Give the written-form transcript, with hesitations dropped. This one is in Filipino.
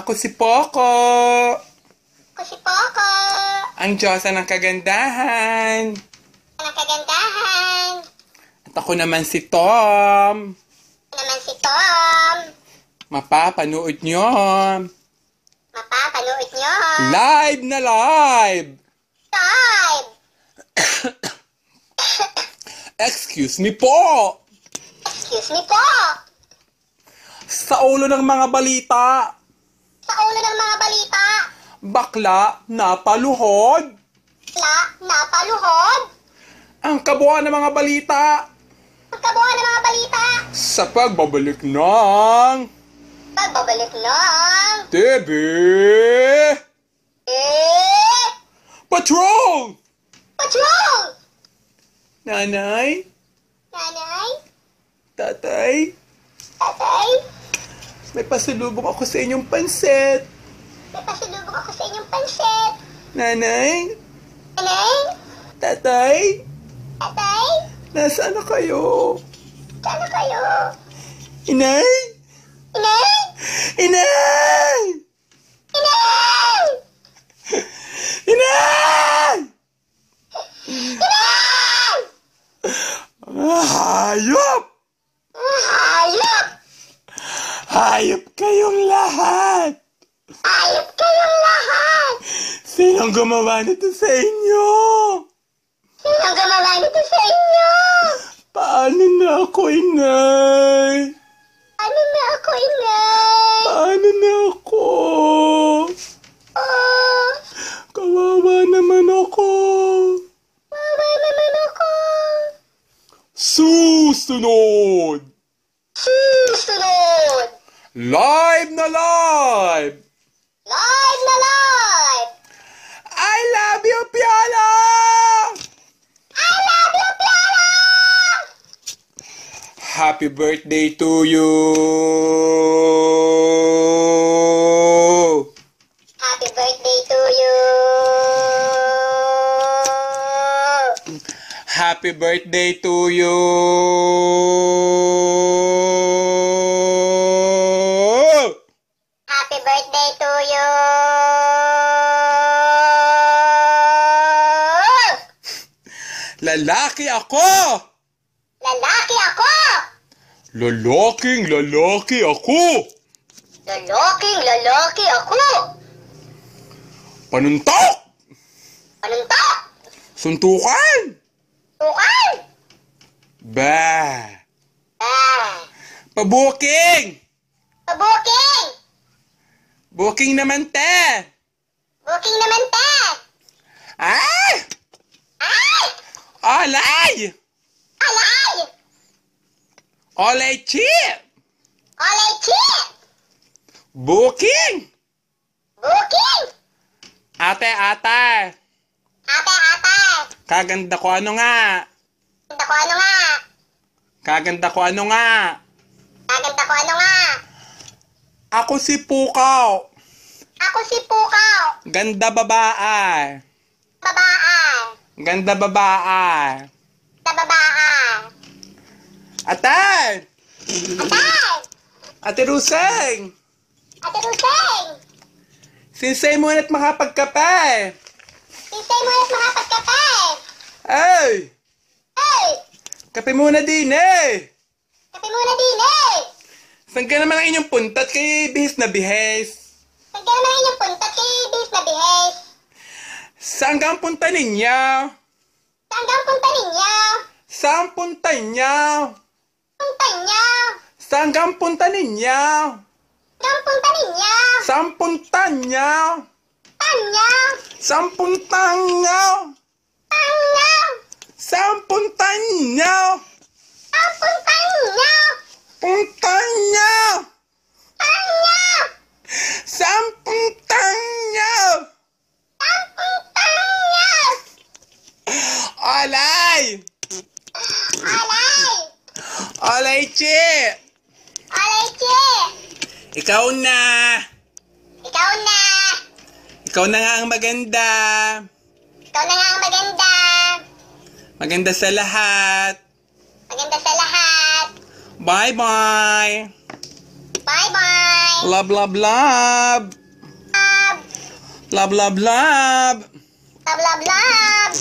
Ako si Poco. Ako si Poco. Ang Diyosa ng kagandahan. Ang kagandahan. At ako naman si Tom. Ako naman si Tom. Mapapanood nyo. Mapapanood nyo. Live na live. Live. Excuse me po. Excuse me po. Sa ulo ng mga balita. Sa ulo ng mga balita. Bakla napaluhod. Bakla napaluhod. Ang kabuuan ng mga balita. Ang kabuuan ng mga balita. Sa pagbabalik ng Pagbabalik ng TV Patrol! Patrol. Nanay, Nanay. tatay, Tatay. may pasalubong ako sa inyong pansit. May pasalubong ako sa inyong pansit. Nanay, Nanay. tatay, Tatay. nasaan na kayo? Saan na kayo? Inay! Inay. Inay! Inay. Inay! Inay. Hayop! Hayop. Hayop kayong lahat! Hayop kayong lahat. Sinong gumawa nito sa inyo? Sinong gumawa nito sa inyo? Paano na ako, Inay? Ano na ako, Inay? Paano na ako? Oh, Kawawa naman ako. wawa naman ako. Susunod! Susunod. Live na live! Live na live. I love you, Piala! I love you, Piala. Happy birthday to you! Happy birthday to you. Happy birthday to you! Happy birthday to you. Lalaki ako! Lalaki ako. Lalaking lalaki ako! Lalaking lalaki ako. Panuntok! Panuntok. Suntukan! Tukan. Bah! Ah. Pabuking! Pabuking. Booking naman te! Booking naman te. Ay! Ay. Olay! Alay. Olay chip! Olay chip. Booking! Booking. Ate, ate! Ate, ate. Kaganda ko ano nga? Ganda ko ano nga? Kaganda ko ano nga? Gaganda ko ano nga? Ako si Pukaw! Ako si Pukaw. Ganda babae! Babaan. Ganda babae! Sa babaan. Ate! Atay. Ate Ruseng! Ate Ruseng. Sinsay mo na't makapagkape! Sisay mo na makapagkape. Ay! Hey. Kape muna din eh! Kape muna din eh. Saan ka naman ang inyong puntat kay bihis na bihis? Saan ka naman inyong punta kay Bis na Bihes? Saan ka ang punta ninyo? Saan ka ang punta ninyo? Saan punta niya? Punta niya. Saan ka ang punta ninyo? Saan ang punta ninyo? Saan punta niya? Tanya. Saan punta niya? Tanya. Saan punta niya? Saan punta niya? Punta niya! Tanya. Saan punta niya? Saan punta niya? Olay! Alay. Olay, Chi! Alay, Che. Ikaw na! Ikaw na. Ikaw na nga ang maganda! Ikaw na nga ang maganda. Maganda sa lahat! Maganda sa lahat. Bye-bye! Bye-bye. Love, love, love. Love, love, love. Love, love, love.